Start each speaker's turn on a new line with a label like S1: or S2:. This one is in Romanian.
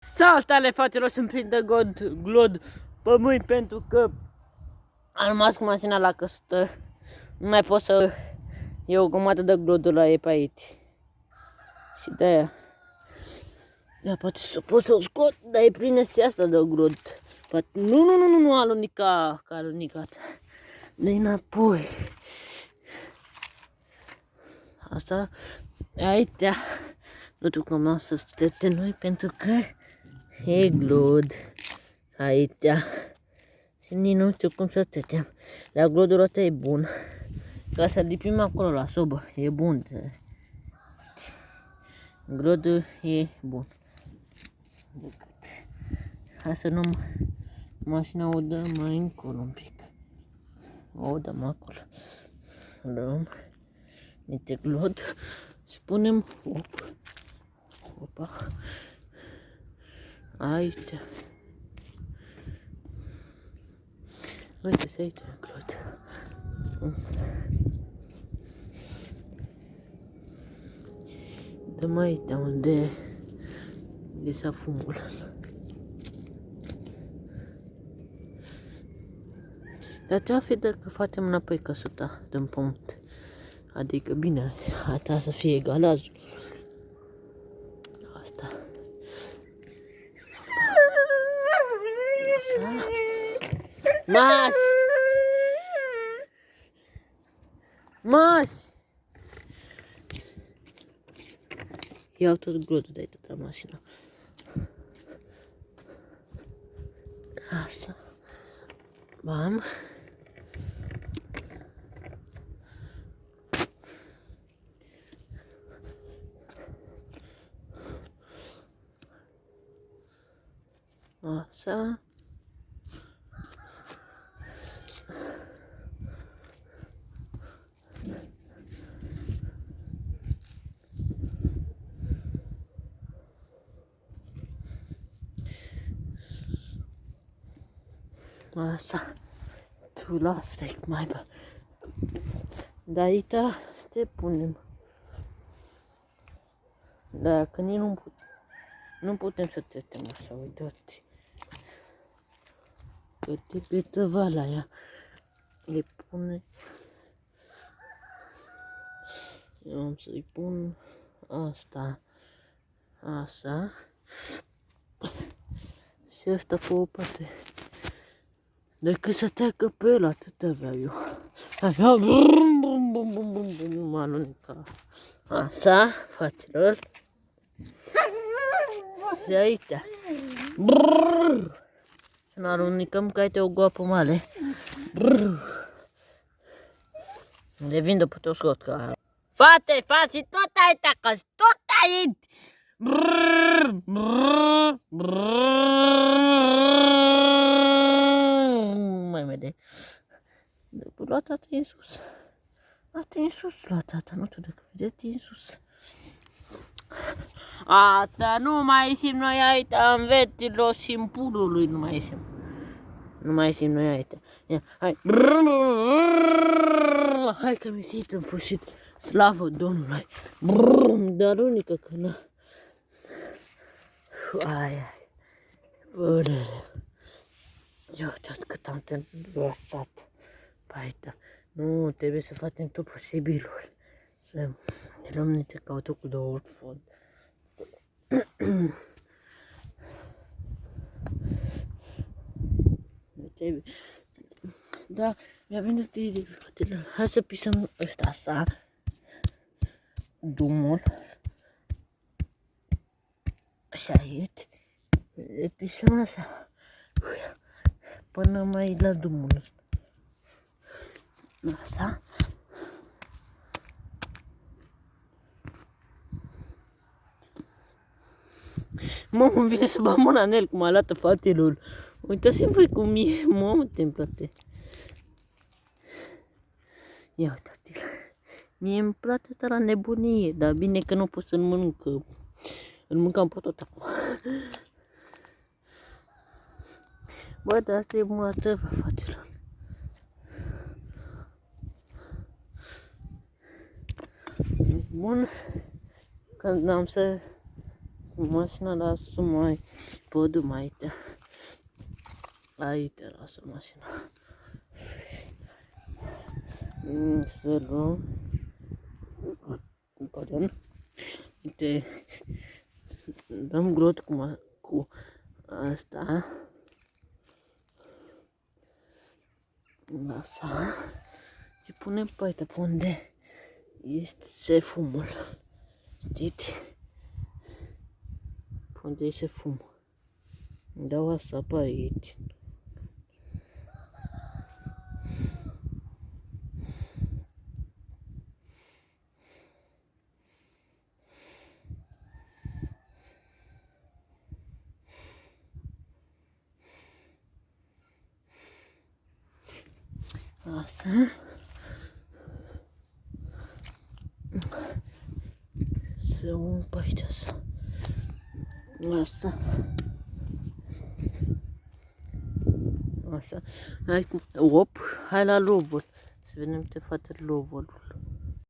S1: Saltale, fraților, sunt plin de glod pe mâini pentru că am rămas cu mașina la căsută. Nu mai pot să iau o grămadă de gloduri la ei pe aici. Și de-aia. Da, poate să pot să o scot, dar e plină și asta de glod. Poate... Nu, alunica, că a alunicat. Dă-i înapoi. Asta, aici, nu jucăm noi să stete noi pentru că e glod. Aici. Și nici nu știu cum să stăteam. Dar glodul ăsta e bun. Ca să lipim acolo la sobă. E bun. Glodul e bun. Hai să nu mașina o dăm mai încolo un pic. O dăm acolo. Dăm niște glod și punem opa. Aici. Uite-se aici glod. Dăm aici unde s-a fumul. Dar ce-a fi dacă facem înapoi căsuta din pământ? Adică bine, asta să fie egalajul. Asta. Așa. Mas! Mas! Iau tot glodul de aici de la mașină. Asta. Bam. Așa. Așa. Tu lasă-te mai bă. De aici ce punem? Dacă nici nu putem să trecem așa, uitați. Câte pe tăvala aia le pune. Eu am să-i pun asta, așa. Și asta pe o parte. Decât să treacă pe el, atât aveam eu. Avea bum, alunica. Așa, fraților. Și aici. Să ne alunicăm că ai o goapă mare. Le vin după tot scot ca... Fate, faci tot aici acasă, tot aici! Mai vede. Lua tata în sus. Atin sus, lua tata, nu știu dacă vedeți în sus. Asta nu mai ieșim noi aici, în vetilor și în pulului nu mai ieșim. Nu mai ieșim noi aici. Ia, hai. Hai că mi-a ieșit în sfârșit. Slavă Domnului. Dar unică că n-a. Ai. Bărele. Ia uitați cât am lăsat pe aici. Nu, trebuie să facem tot posibilul. Să ne luăm niște cautucul de orfod. Trebuie. Da, mi-a venit de idee, fratelor. Hai să pisăm ăsta așa. Drumul. Așa aici. Le pisăm așa. Până mai la drumul ăsta. Așa. Mamă, îmi vine să bag mâna în el cum arată fratelor. Uitați-mi voi cum e, mamă, template. Ia uitați-l. Mie îmi place la nebunie, dar bine că nu pot să-l mănânc, că îl mâncam pe tot acum. Bă, dar asta e bună tăvă, fratelor. Bun. Când am să Mașina lasă mai podul mai aici. Aici lasă mașina. Să luăm. Pardon. Uite. Dăm glot cu asta. Lasă. Și punem pe aici, pe unde este fumul. Știți? Pe unde este fumul. Dau asta pe aici. Asta. Să un pe aici așa. Asta. Asta. Hai cu... Op, hai la lobul. Să vedem ce face lobul.